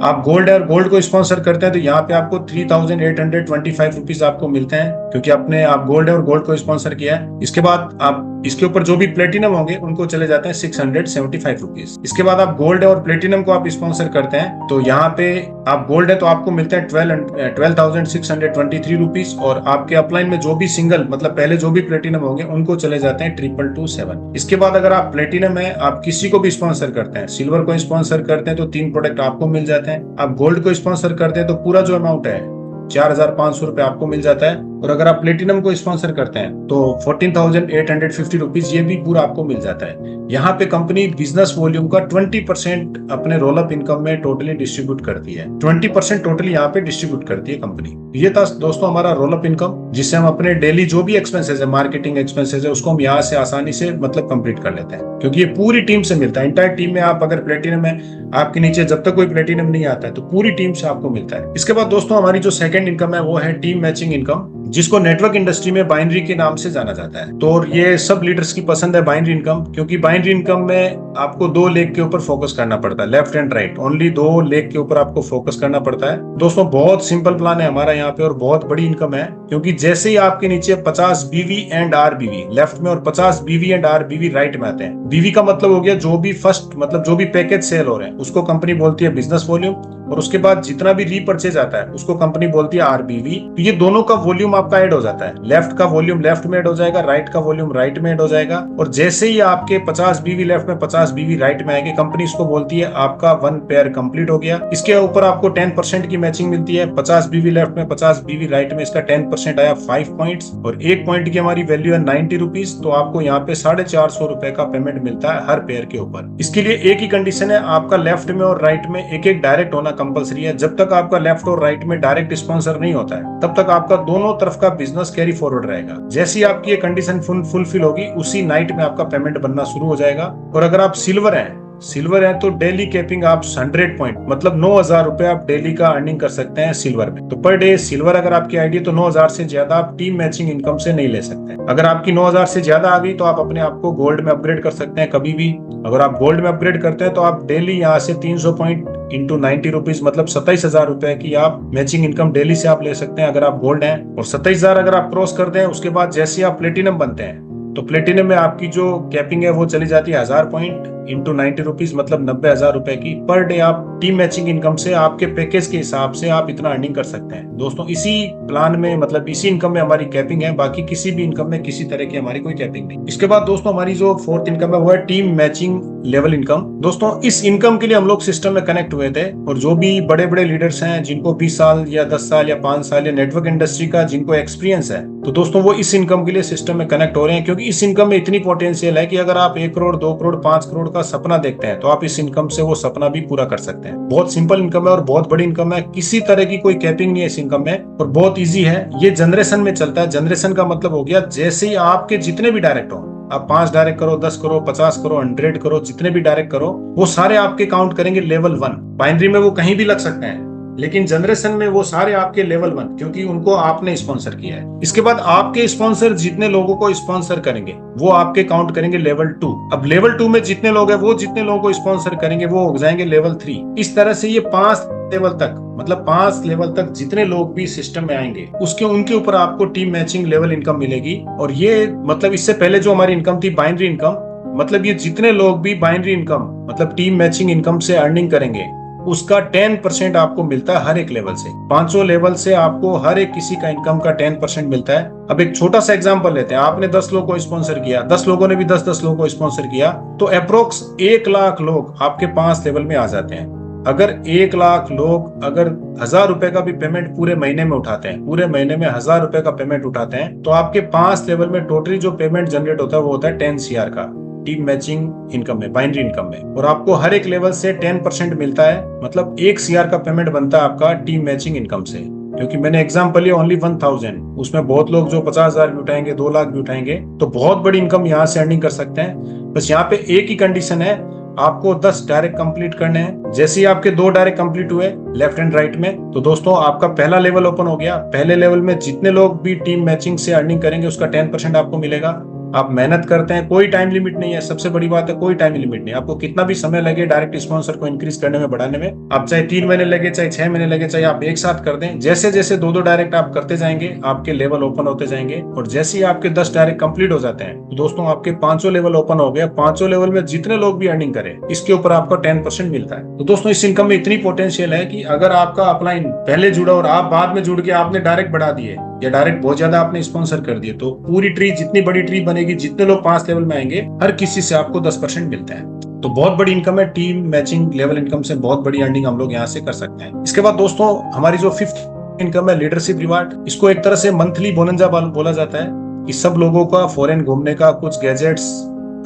आप गोल्ड और गोल्ड को स्पॉन्सर करते हैं तो यहाँ पे आपको 3,825 रुपीज आपको मिलते हैं, क्योंकि आपने आप गोल्ड और गोल्ड को स्पॉन्सर किया है। इसके बाद आप इसके ऊपर जो भी प्लेटिनम होंगे उनको चले जाते हैं 675 रुपीज। इसके बाद आप गोल्ड और प्लेटिनम को आप स्पॉन्सर करते हैं तो यहाँ पे आप गोल्ड है तो आपको मिलते हैं 12,623 रुपीज, और आपके अपलाइन में जो भी सिंगल मतलब पहले जो भी प्लेटिनम होंगे उनको चले जाते हैं 2,227। इसके बाद अगर आप प्लेटिनम है आप किसी को भी स्पॉन्सर करते हैं, सिल्वर को स्पॉन्सर करते हैं तो 3 प्रोडक्ट आपको मिल जाते हैं, आप गोल्ड को स्पॉन्सर करते हैं तो पूरा जो अमाउंट है 4,500 रुपए आपको मिल जाता है, और अगर आप प्लेटिनम को स्पॉन्सर करते हैं तो 14,850 रुपीज ये भी पूरा आपको मिल जाता है। यहाँ पे कंपनी बिजनेस वॉल्यूम का 20% अपने रोल अप इनकम में टोटली डिस्ट्रीब्यूट करती है, 20% टोटली यहाँ पे डिस्ट्रीब्यूट करती है कंपनी। ये था दोस्तों हमारा रोल अप इनकम, जिससे हम अपने डेली जो भी एक्सपेंसेस है, मार्केटिंग एक्सपेंसेस है, उसको हम यहाँ से आसानी से मतलब कंप्लीट कर लेते हैं, क्योंकि ये पूरी टीम से मिलता है। इंटायर टीम में आप अगर प्लेटिनम है, आपके नीचे जब तक कोई प्लेटिनम नहीं आता है तो पूरी टीम से आपको मिलता है। इसके बाद दोस्तों हमारी जो सेकंड इनकम है वो है टीम मैचिंग इनकम, जिसको नेटवर्क इंडस्ट्री में बाइनरी के नाम से जाना जाता है। तो ये सब लीडर्स की पसंद है बाइनरी इनकम, क्योंकि बाइनरी इनकम में आपको 2 लेग के ऊपर फोकस करना पड़ता है, left and right, only 2 leg के ऊपर आपको फोकस करना पड़ता है। दोस्तों बहुत सिंपल प्लान है हमारा यहाँ पे और बहुत बड़ी इनकम है, क्योंकि जैसे ही आपके नीचे 50 बीवी एंड आरबीवी लेफ्ट में और 50 बीवी एंड आरबीवी राइट में आते हैं। बीवी का मतलब हो गया जो भी फर्स्ट मतलब जो भी पैकेज सेल हो रहे हैं उसको कंपनी बोलती है बिजनेस वॉल्यूम, और उसके बाद जितना भी रीपरचेज आता है उसको कंपनी बोलती है आरबीवी। तो ये दोनों का वॉल्यूम आपका ऐड हो जाता है, लेफ्ट का वॉल्यूम लेफ्ट में ऐड हो जाएगा, राइट का वॉल्यूम राइट में ऐड हो जाएगा, और जैसे ही आपके 50 बीवी लेफ्ट में 50 बीवी राइट में आएंगे कंपनी इसको बोलती है आपका 1 पेयर कंप्लीट हो गया। इसके ऊपर आपको 10% की मैचिंग मिलती है, 50 बीवी लेफ्ट में 50 बीवी राइट में, इसका 10% आया 5 पॉइंट्स, और 1 पॉइंट की हमारी वैल्यू है 90 रुपीज। तो आपको यहाँ पे 450 रुपए का पेमेंट मिलता है हर पेयर के ऊपर। इसके लिए एक ही कंडीशन है, आपका लेफ्ट में और राइट में एक एक डायरेक्ट होना कंपलसरी है। जब तक आपका लेफ्ट और राइट में डायरेक्ट स्पॉन्सर नहीं होता है तब तक आपका दोनों तरफ का बिजनेस कैरी फॉरवर्ड रहेगा। जैसे ही आपकी ये कंडीशन फुलफिल होगी उसी नाइट में आपका पेमेंट बनना शुरू हो जाएगा। और अगर आप सिल्वर है तो डेली कैपिंग आप 100 पॉइंट मतलब 9,000 रुपए आप डेली का अर्निंग कर सकते हैं सिल्वर में। तो पर डे सिल्वर अगर आपकी आईडी तो 9,000 से ज्यादा आप टीम मैचिंग इनकम से नहीं ले सकते। अगर आपकी 9,000 से ज्यादा आ गई तो आप अपने आप को गोल्ड में अपग्रेड कर सकते हैं कभी भी। अगर आप गोल्ड में अपग्रेड करते हैं तो आप डेली यहाँ से 300 पॉइंट इंटू 90 रुपीज मतलब 27,000 रुपए की आप मैचिंग इनकम डेली से आप ले सकते हैं अगर आप गोल्ड हैं। और 27,000 अगर आप क्रॉस करते हैं उसके बाद जैसे आप प्लेटिनम बनते हैं तो प्लेटिनम में आपकी जो कैपिंग है वो चली जाती है 1000 पॉइंट इंटू 90 रुपीज मतलब 90,000 रुपए की पर डे आप टीम मैचिंग इनकम से आपके पैकेज के हिसाब से आप इतना अर्निंग कर सकते हैं। दोस्तों इसी प्लान में मतलब इसी इनकम में हमारी कैपिंग है, बाकी किसी भी इनकम में किसी तरह की हमारी कोई कैपिंग नहीं। इसके बाद दोस्तों हमारी जो फोर्थ इनकम है वो है टीम मैचिंग लेवल इनकम। दोस्तों इस इनकम के लिए हम लोग सिस्टम में कनेक्ट हुए थे और जो भी बड़े बड़े लीडर्स हैं जिनको 20 साल या 10 साल या 5 साल या नेटवर्क इंडस्ट्री का जिनको एक्सपीरियंस है तो दोस्तों वो इस इनकम के लिए सिस्टम में कनेक्ट हो रहे हैं, क्योंकि इस इनकम में इतनी पोटेंशियल है कि अगर आप 1 करोड़ 2 करोड़ 5 करोड़ का सपना देखते हैं तो आप इस इनकम से वो सपना भी पूरा कर सकते हैं। बहुत सिंपल इनकम है और बहुत बड़ी इनकम है, किसी तरह की कोई कैपिंग नहीं है इस इनकम में और बहुत इजी है। ये जनरेशन में चलता है। जनरेशन का मतलब हो गया जैसे ही आपके जितने भी डायरेक्ट हो, आप 5 डायरेक्ट करो, 10 करो, 50 करो, 100 करो, जितने भी डायरेक्ट करो वो सारे आपके काउंट करेंगे लेवल 1। बाइनरी में वो कहीं भी लग सकते हैं लेकिन जनरेशन में वो सारे आपके लेवल 1 क्योंकि उनको आपने स्पॉन्सर किया है। इसके बाद आपके स्पॉन्सर जितने लोगों को स्पॉन्सर करेंगे वो आपके काउंट करेंगे लेवल 2। अब लेवल 2 में जितने लोग हैं वो जितने लोगों को स्पॉन्सर करेंगे वो हो जाएंगे लेवल 3। इस तरह से ये 5 लेवल तक मतलब 5 लेवल तक जितने लोग भी सिस्टम में आएंगे उसके उनके ऊपर आपको टीम मैचिंग लेवल इनकम मिलेगी। और ये मतलब इससे पहले जो हमारी इनकम थी बाइनरी इनकम, मतलब ये जितने लोग भी बाइनरी इनकम मतलब टीम मैचिंग इनकम से अर्निंग करेंगे उसका 10% आपको मिलता है हर एक लेवल से। 500 लेवल से आपको हर एक किसी का इनकम का 10% मिलता है। अब एक छोटा सा एग्जांपल लेते हैं, आपने 10 लोगों को स्पॉन्सर किया, 10 लोगों ने भी 10-10 लोगों को स्पॉन्सर किया तो अप्रोक्स 1 लाख लोग आपके 5 लेवल में आ जाते हैं। अगर 1 लाख लोग अगर 1000 रुपए का भी पेमेंट पूरे महीने में उठाते हैं, पूरे महीने में 1000 रुपए का पेमेंट उठाते हैं तो आपके 5 लेवल में टोटली जो पेमेंट जनरेट होता है वो होता है 10 CR का टीम मैचिंग इनकम में, बाइनरी इनकम में। और आपको हर एक लेवल से 10% मिलता है, मतलब 1 CR का पेमेंट बनता है आपका टीम मैचिंग इनकम से। क्योंकि मैंने एग्जांपल लिया ओनली 1000, उसमें बहुत लोग जो 50,000 भी उठाएंगे, 2 लाख भी उठाएंगे तो बहुत बड़ी इनकम यहाँ से अर्निंग कर सकते हैं। बस यहाँ पे एक ही कंडीशन है, आपको 10 डायरेक्ट कंप्लीट करने हैं। जैसे ही आपके 2 डायरेक्ट कंप्लीट हुए लेफ्ट एंड राइट में तो दोस्तों आपका पहला लेवल ओपन हो गया। पहले लेवल में जितने लोग भी टीम मैचिंग से अर्निंग करेंगे उसका 10% आपको मिलेगा। आप मेहनत करते हैं, कोई टाइम लिमिट नहीं है, सबसे बड़ी बात है कोई टाइम लिमिट नहीं। आपको कितना भी समय लगे डायरेक्ट स्पॉन्सर को इंक्रीज करने में, बढ़ाने में, आप चाहे 3 महीने लगे, चाहे 6 महीने लगे, चाहे आप एक साथ कर दें, जैसे जैसे दो डायरेक्ट आप करते जाएंगे आपके लेवल ओपन होते जाएंगे। और जैसे ही आपके 10 डायरेक्ट कंप्लीट हो जाते हैं तो दोस्तों आपके 500 लेवल ओपन हो गया। 500 लेवल में जितने लोग भी अर्निंग करें इसके ऊपर आपका 10% मिलता है। तो दोस्तों इस इनकम में इतनी पोटेंशियल है कि अगर आपका अपलाइन पहले जुड़ा और आप बाद में जुड़ के आपने डायरेक्ट बढ़ा दिए या डायरेक्ट बहुत ज्यादा आपने स्पॉन्सर कर दिए, तो पूरी ट्री, जितनी बड़ी ट्री बनेगी, जितने लोग 5 लेवल में आएंगे, हर किसी से आपको 10% मिलता है। तो बहुत बड़ी इनकम है। टीम मैचिंग लेवल इनकम से बहुत बड़ी अर्निंग हम लोग यहाँ से कर सकते हैं। इसके बाद दोस्तों हमारी जो 5th इनकम है, लीडरशिप रिवार्ड। इसको एक तरह से मंथली बोनंजा बोला जाता है कि सब लोगों का फॉरेन घूमने का, कुछ गैजेट्स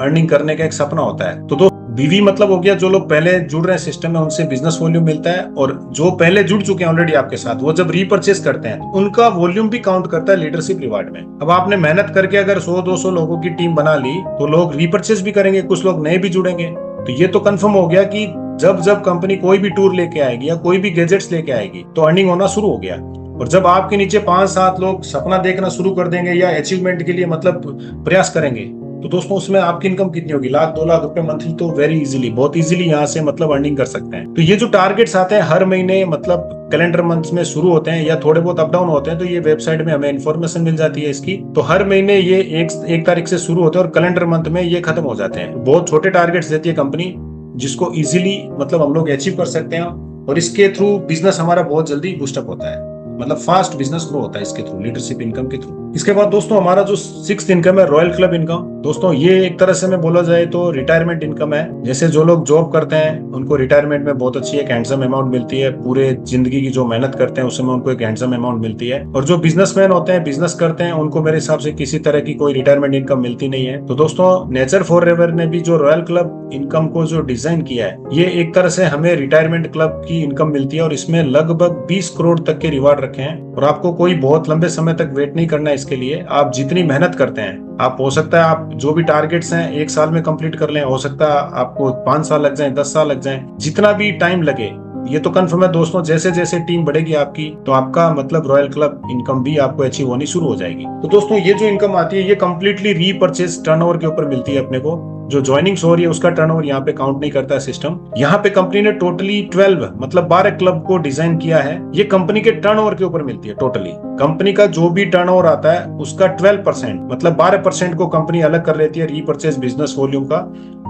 अर्निंग करने का एक सपना होता है। तो बीवी मतलब हो गया जो लोग पहले जुड़ रहे हैं सिस्टम में, उनसे बिजनेस वॉल्यूम मिलता है। और जो पहले जुड़ चुके हैं ऑलरेडी आपके साथ, वो जब रीपरचेस करते हैं तो उनका वॉल्यूम भी काउंट करता है लीडरशिप रिवार्ड में। अब आपने मेहनत करके अगर 100-200 लोगों की टीम बना ली तो लोग रीपरचेस भी करेंगे, कुछ लोग नए भी जुड़ेंगे। तो ये तो कंफर्म हो गया कि जब कंपनी कोई भी टूर लेके आएगी या कोई भी गैजेट्स लेके आएगी तो अर्निंग होना शुरू हो गया। और जब आपके नीचे 5-7 लोग सपना देखना शुरू कर देंगे या अचीवमेंट के लिए मतलब प्रयास करेंगे, तो दोस्तों उसमें आपकी इनकम कितनी होगी? 1-2 लाख रुपए मंथली। तो वेरी इजीली, बहुत इजीली यहाँ से मतलब अर्निंग कर सकते हैं। तो ये जो टारगेट्स आते हैं हर महीने, मतलब कैलेंडर मंथ्स में शुरू होते हैं या थोड़े बहुत अप डाउन होते हैं, तो ये वेबसाइट में हमें इन्फॉर्मेशन मिल जाती है इसकी। तो हर महीने ये एक तारीख से शुरू होते हैं और कैलेंडर मंथ में ये खत्म हो जाते हैं। बहुत छोटे टारगेट्स देती है कंपनी, जिसको इजीली मतलब हम लोग अचीव कर सकते हैं। और इसके थ्रू बिजनेस हमारा बहुत जल्दी बूस्टअप होता है, मतलब फास्ट बिजनेस ग्रो होता है इसके थ्रू, लीडरशिप इनकम के थ्रू। इसके बाद दोस्तों हमारा जो 6th इनकम है, रॉयल क्लब इनकम। दोस्तों ये एक तरह से मैं बोला जाए तो रिटायरमेंट इनकम है। जैसे जो लोग जॉब करते हैं उनको रिटायरमेंट में बहुत अच्छी एक हैंडसम अमाउंट मिलती है। पूरे जिंदगी की जो मेहनत करते हैं उसमें उनको एक हैंडसम अमाउंट मिलती है। और जो बिजनेसमैन होते हैं, बिजनेस करते हैं, उनको मेरे हिसाब से किसी तरह की कोई रिटायरमेंट इनकम मिलती नहीं है। तो दोस्तों नेचर फॉरएवर ने भी जो रॉयल क्लब इनकम को जो डिजाइन किया है, ये एक तरह से हमें रिटायरमेंट क्लब की इनकम मिलती है। और इसमें लगभग 20 करोड़ तक के रिवार्ड रखे हैं। और आपको कोई बहुत लंबे समय तक वेट नहीं करना है इसके लिए। आप जितनी मेहनत करते हैं, आप हो सकता है आप जो भी टारगेट्स हैं 1 साल में कंप्लीट कर लें, हो सकता है आपको 5 साल लग जाएं, 10 साल लग जाएं, जितना भी टाइम लगे। ये तो कंफर्म है दोस्तों, जैसे जैसे टीम बढ़ेगी आपकी तो आपका मतलब रॉयल क्लब इनकम भी आपको अचीव होनी शुरू हो जाएगी। तो दोस्तों ये जो इनकम आती है ये कंप्लीटली रीपरचेज टर्नओवर के ऊपर मिलती है अपने को। जो ज्वाइनिंग्स हो रही है उसका टर्नओवर यहाँ पे काउंट नहीं करता है सिस्टम। यहाँ पे कंपनी ने टोटली 12 मतलब 12 क्लब को डिजाइन किया है। ये कंपनी के टर्नओवर के ऊपर मिलती है। टोटली कंपनी का जो भी टर्नओवर आता है उसका 12% मतलब 12% को कंपनी अलग कर लेती है रीपरचेज बिजनेस वॉल्यूम का।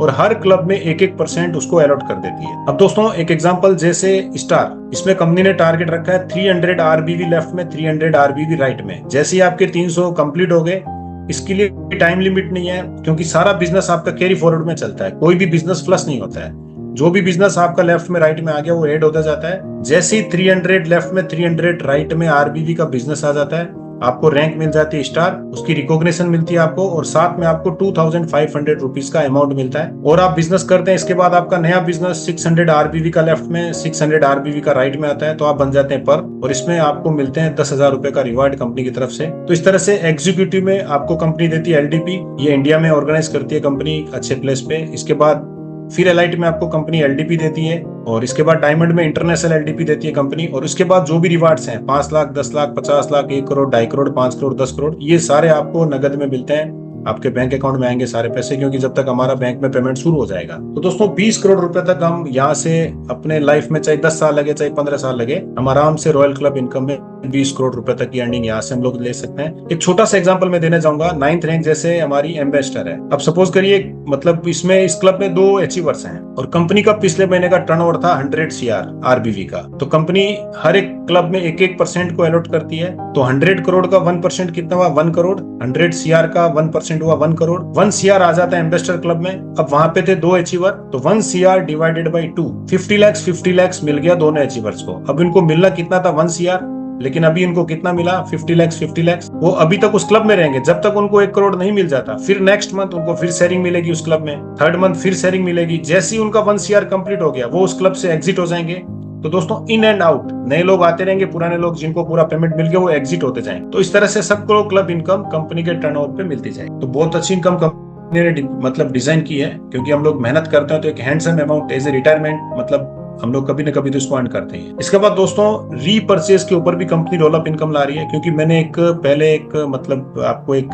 और हर क्लब में 1-1% उसको अलॉट कर देती है। अब दोस्तों एक एग्जांपल जैसे स्टार, इसमें कंपनी ने टारगेट रखा है 300 आरबीवी लेफ्ट में, 300 आरबीवी राइट में। जैसे ही आपके 300 कंप्लीट हो गए, इसके लिए टाइम लिमिट नहीं है क्योंकि सारा बिजनेस आपका कैरी फॉरवर्ड में चलता है। कोई भी बिजनेस फ्लश नहीं होता है। जो भी बिजनेस आपका लेफ्ट में राइट में आ गया वो ऐड होता जाता है। जैसे ही 300 लेफ्ट में 300 राइट में आरबीवी का बिजनेस आ जाता है, आपको रैंक मिल जाती है स्टार, उसकी रिकॉग्निशन मिलती है आपको। और साथ में आपको 2500 रुपीज का अमाउंट मिलता है। और आप बिजनेस करते हैं, इसके बाद आपका नया बिजनेस 600 आरबीवी का लेफ्ट में, 600 आरबीवी का राइट में आता है, तो आप बन जाते हैं पर। और इसमें आपको मिलते हैं 10,000 रुपए का रिवार्ड कंपनी की तरफ से। तो इस तरह से एग्जीक्यूटिव में आपको कंपनी देती है एलडीपी, ये इंडिया में ऑर्गेनाइज करती है कंपनी अच्छे प्लेस पे। इसके बाद फिर एलाइट में आपको कंपनी एलडीपी देती है। और इसके बाद डायमंड में इंटरनेशनल एलडीपी देती है कंपनी। और उसके बाद जो भी रिवार्ड्स हैं 5 लाख, 10 लाख, 50 लाख, 1 करोड़, 2.5 करोड़, 5 करोड़, 10 करोड़, ये सारे आपको नगद में मिलते हैं। आपके बैंक अकाउंट में आएंगे सारे पैसे, क्योंकि जब तक हमारा बैंक में पेमेंट शुरू हो जाएगा। तो दोस्तों 20 करोड़ रुपए तक हम यहाँ से अपने लाइफ में, चाहे 10 साल लगे चाहे 15 साल लगे, हम आराम से रॉयल क्लब इनकम में 20 करोड़ रुपए तक की अर्निंग यहाँ से हम लोग ले सकते हैं। एक छोटा सा एग्जांपल मैं देना चाहूंगा। 9th रैंक जैसे हमारी एम्बेसडर है। अब सपोज करिए मतलब इसमें इस क्लब में 2 अचीवर्स हैं और कंपनी का पिछले महीने का टर्नओवर था 100 CR आरबीवी का। तो कंपनी हर एक क्लब में 1-1% को अलॉट करती है। तो 100 करोड़ का 1% कितना हुआ? 1 करोड़। 100 CR का 1% हुआ 1 करोड़। 1 CR आ जाता है एम्बेसडर क्लब में। अब वहां पे थे 2 अचीवर, तो 1 CR डिवाइडेड बाई 2, 50 लाख मिल गया दोनों अचीवर्स को। अब इनको मिलना कितना था? 1 CR, लेकिन अभी इनको कितना मिला? 50 लाख। वो अभी तक उस क्लब में रहेंगे जब तक उनको 1 करोड़ नहीं मिल जाता। फिर नेक्स्ट मंथ उनको फिर शेयरिंग मिलेगी उस क्लब में, 3rd मंथ फिर शेयरिंग मिलेगी। जैसे ही उनका 1 CR कंप्लीट हो गया, वो उस क्लब से एग्जिट हो जाएंगे। तो दोस्तों इन एंड आउट, नए लोग आते रहेंगे, पुराने लोग जिनको पूरा पेमेंट मिल गया वो एग्जिट होते जाएंगे। तो इस तरह से सबको क्लब इनकम कंपनी के टर्नओवर पे मिलती जाएगी। तो बहुत अच्छी इनकम कंपनी ने मतलब डिजाइन की है, क्योंकि हम लोग मेहनत करते हैं तो एक handsome amount as a retirement मतलब हम लोग कभी ना कभी तो इसको अर्न करते हैं। इसके बाद दोस्तों रीपरचेज के ऊपर भी कंपनी रोल अप इनकम ला रही है, क्योंकि मैंने पहले एक मतलब आपको एक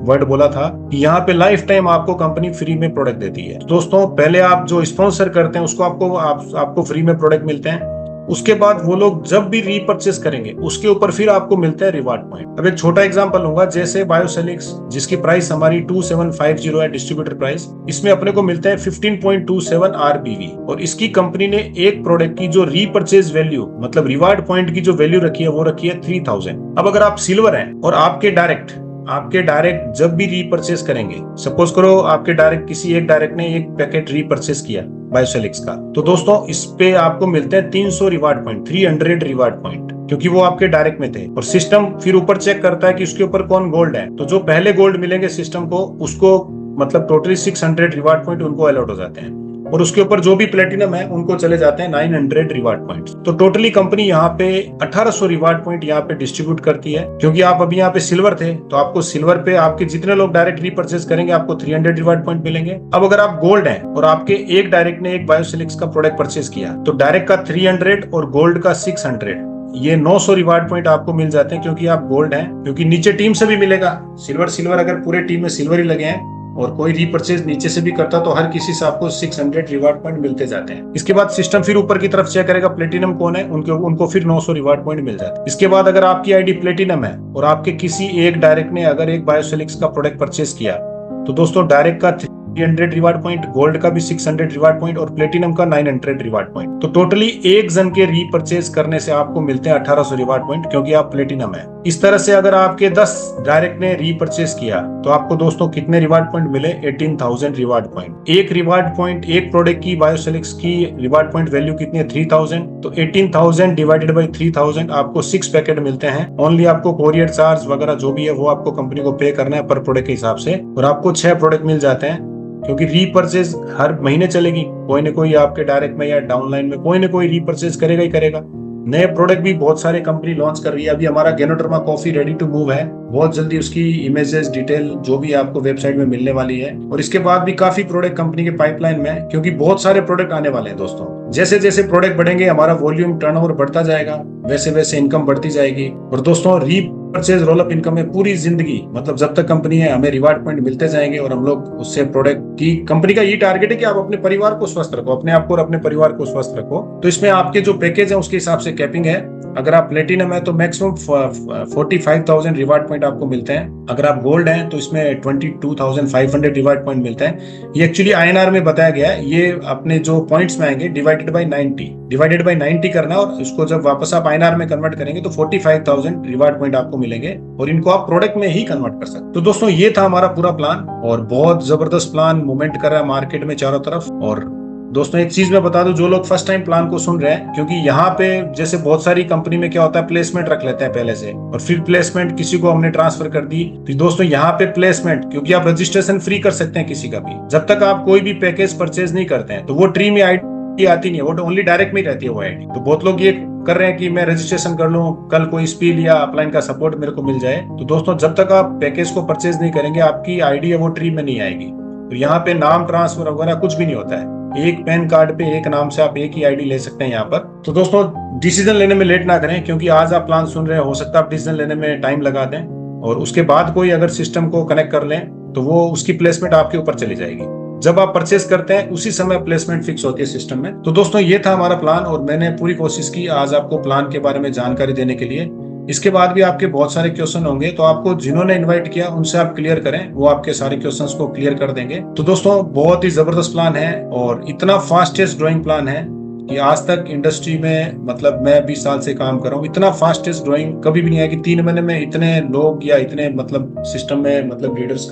वर्ड बोला था कि यहाँ पे लाइफ टाइम आपको कंपनी फ्री में प्रोडक्ट देती है। दोस्तों पहले आप जो स्पॉन्सर करते हैं उसको आपको फ्री में प्रोडक्ट मिलते हैं, उसके बाद वो लोग जब भी रीपरचेस करेंगे उसके ऊपर फिर आपको मिलता है रिवार्ड पॉइंट। अब एक छोटा एग्जांपल लूंगा, जैसे बायोसेलिक्स जिसकी प्राइस हमारी 2750 है डिस्ट्रीब्यूटर प्राइस, इसमें अपने को मिलता है 15.27 RBV, और इसकी कंपनी ने एक प्रोडक्ट की जो रीपरचेज वैल्यू मतलब रिवार्ड पॉइंट की जो वैल्यू रखी है वो रखी है 3000। अब अगर आप सिल्वर हैं और आपके डायरेक्ट जब भी रीपरचेस करेंगे, सपोज करो आपके डायरेक्ट किसी एक डायरेक्ट ने एक पैकेट रीपरचेस किया बायोसेलिक्स का, तो दोस्तों इस पे आपको मिलते हैं 300 रिवार्ड पॉइंट, 300 रिवार्ड पॉइंट, क्योंकि वो आपके डायरेक्ट में थे। और सिस्टम फिर ऊपर चेक करता है कि उसके ऊपर कौन गोल्ड है, तो जो पहले गोल्ड मिलेंगे सिस्टम को उसको मतलब टोटली 600 रिवार्ड पॉइंट उनको अलॉट हो जाते हैं, और उसके ऊपर जो भी प्लेटिनम है उनको चले जाते हैं 900 रिवार्ड पॉइंट्स। तो टोटली कंपनी यहाँ पे 1800 रिवार्ड पॉइंट यहाँ पे डिस्ट्रीब्यूट करती है। क्योंकि आप अभी यहाँ पे सिल्वर थे तो आपको सिल्वर पे आपके जितने लोग डायरेक्ट रीपरचेज करेंगे आपको 300 रिवार्ड पॉइंट मिलेंगे। अब अगर आप गोल्ड हैं और आपके एक डायरेक्ट ने एक बायोसिलिक्स का प्रोडक्ट परचेज किया, तो डायरेक्ट का 300 और गोल्ड का 600, ये 900 रिवार्ड पॉइंट आपको मिल जाते हैं, क्योंकि आप गोल्ड हैं। क्योंकि नीचे टीम से भी मिलेगा सिल्वर अगर पूरे टीम में सिल्वर ही लगे हैं और कोई रीपरचेज नीचे से भी करता तो हर किसी से आपको 600 रिवार्ड पॉइंट मिलते जाते हैं। इसके बाद सिस्टम फिर ऊपर की तरफ चेक करेगा प्लेटिनम कौन है, उनको फिर 900 रिवार्ड पॉइंट मिल जाते हैं। इसके बाद अगर आपकी आईडी प्लेटिनम है और आपके किसी एक डायरेक्ट ने अगर एक बायोसिलिक्स का प्रोडक्ट परचेज किया, तो दोस्तों डायरेक्ट का 300 रिवार्ड पॉइंट, गोल्ड का भी 600 रिवार्ड पॉइंट और प्लेटिनम का 900 रिवार्ड पॉइंट। तो टोटली एक जन के रीपरचेज करने से आपको मिलते हैं 1800 रिवार्ड पॉइंट, क्योंकि आप प्लेटिनम है। इस तरह से अगर आपके 10 डायरेक्ट ने रीपरचेज किया तो आपको दोस्तों कितने रिवार्ड पॉइंट मिले? 18,000 रिवार्ड पॉइंट। एक रिवार्ड पॉइंट, एक प्रोडक्ट की बायोसिलिक्स की रिवार्ड पॉइंट वैल्यू कितनी है? 3000। तो 18,000 डिवाइडेड बाई 3000 आपको 6 पैकेट मिलते हैं। ओनली आपको कोरियर चार्ज वगैरह जो भी है वो आपको कंपनी को पे करना है पर प्रोडक्ट के हिसाब से, और आपको 6 प्रोडक्ट मिल जाते हैं। क्योंकि रीपरचेज हर महीने चलेगी, कोई ना कोई आपके डायरेक्ट में या डाउनलाइन में कोई ना कोई रीपरचेज करेगा ही करेगा। नए प्रोडक्ट भी बहुत सारे कंपनी लॉन्च कर रही है। अभी हमारा ganoderma coffee ready to move है, बहुत जल्दी उसकी इमेजेस डिटेल जो भी आपको वेबसाइट में मिलने वाली है। और इसके बाद भी काफी प्रोडक्ट कंपनी के पाइपलाइन में है, क्योंकि बहुत सारे प्रोडक्ट आने वाले हैं दोस्तों। जैसे जैसे प्रोडक्ट बढ़ेंगे हमारा वॉल्यूम टर्नओवर बढ़ता जाएगा, वैसे वैसे इनकम बढ़ती जाएगी। और दोस्तों रीपरचेज रोल अप इनकम में पूरी जिंदगी मतलब जब तक कंपनी है हमें रिवार्ड पॉइंट मिलते जाएंगे, और हम लोग उससे प्रोडक्ट की कंपनी का ये टारगेट है कि आप अपने परिवार को स्वस्थ रखो, अपने आप को और अपने परिवार को स्वस्थ रखो। तो इसमें आपके जो पैकेज है उसके हिसाब से कैपिंग है। अगर आप प्लेटिनम है तो मैक्सिमम 45,000 रिवार्ड पॉइंट आपको मिलते हैं। अगर आप गोल्ड हैं तो इसमें 22,500 रिवार्ड पॉइंट मिलता है। ये एक्चुअली INR में बताया गया है, ये अपने जो पॉइंट्स में आएंगे डिवाइडेड बाई 90 करना, और इसको जब वापस आप INR में कन्वर्ट करेंगे तो 45,000 रिवार्ड पॉइंट आपको मिलेंगे, और इनको आप प्रोडक्ट में ही कन्वर्ट कर सकते। तो दोस्तों ये था हमारा पूरा प्लान, और बहुत जबरदस्त प्लान मूवमेंट कर रहा है मार्केट में चारों तरफ। और दोस्तों एक चीज मैं बता दूं, जो लोग फर्स्ट टाइम प्लान को सुन रहे हैं, क्योंकि यहाँ पे जैसे बहुत सारी कंपनी में क्या होता है प्लेसमेंट रख लेते हैं पहले से, और फिर प्लेसमेंट किसी को हमने ट्रांसफर कर दी। तो दोस्तों यहाँ पे प्लेसमेंट, क्योंकि आप रजिस्ट्रेशन फ्री कर सकते हैं किसी का भी, जब तक आप कोई भी पैकेज परचेज नहीं करते हैं तो वो ट्री में आईडी आती नहीं है, वो ओनली डायरेक्ट में ही रहती है वो आईडी। तो बहुत लोग ये कर रहे हैं कि मैं रजिस्ट्रेशन कर लूं, कल कोई स्पील या अपलाइन का सपोर्ट मेरे को मिल जाए। तो दोस्तों जब तक आप पैकेज को परचेज नहीं करेंगे आपकी आईडी है वो ट्री में नहीं आएगी। तो यहाँ पे नाम ट्रांसफर वगैरह कुछ भी नहीं होता है, एक पैन कार्ड पे एक नाम से आप एक ही आईडी ले सकते हैं यहाँ पर। तो दोस्तों डिसीजन लेने में लेट ना करें, क्योंकि आज आप प्लान सुन रहे हैं, हो सकता है आप डिसीजन लेने में टाइम लगा दें, और उसके बाद कोई अगर सिस्टम को कनेक्ट कर लें तो वो उसकी प्लेसमेंट आपके ऊपर चली जाएगी। जब आप परचेस करते हैं उसी समय प्लेसमेंट फिक्स होती है सिस्टम में। तो दोस्तों ये था हमारा प्लान, और मैंने पूरी कोशिश की आज आपको प्लान के बारे में जानकारी देने के लिए। इसके बाद भी आपके बहुत सारे क्वेश्चन होंगे, तो आपको जिन्होंने इनवाइट किया उनसे आप क्लियर करें, वो आपके सारे क्वेश्चंस को क्लियर कर देंगे। तो दोस्तों बहुत ही जबरदस्त प्लान है, और इतना फास्टेस्ट ड्राइंग प्लान है कि आज तक इंडस्ट्री में मतलब मैं 20 साल से काम कर रहा हूँ, इतना फास्टेस्ट ड्राइंग कभी भी नहीं है कि 3 महीने में इतने लोग या इतने मतलब सिस्टम में मतलब लीडर्स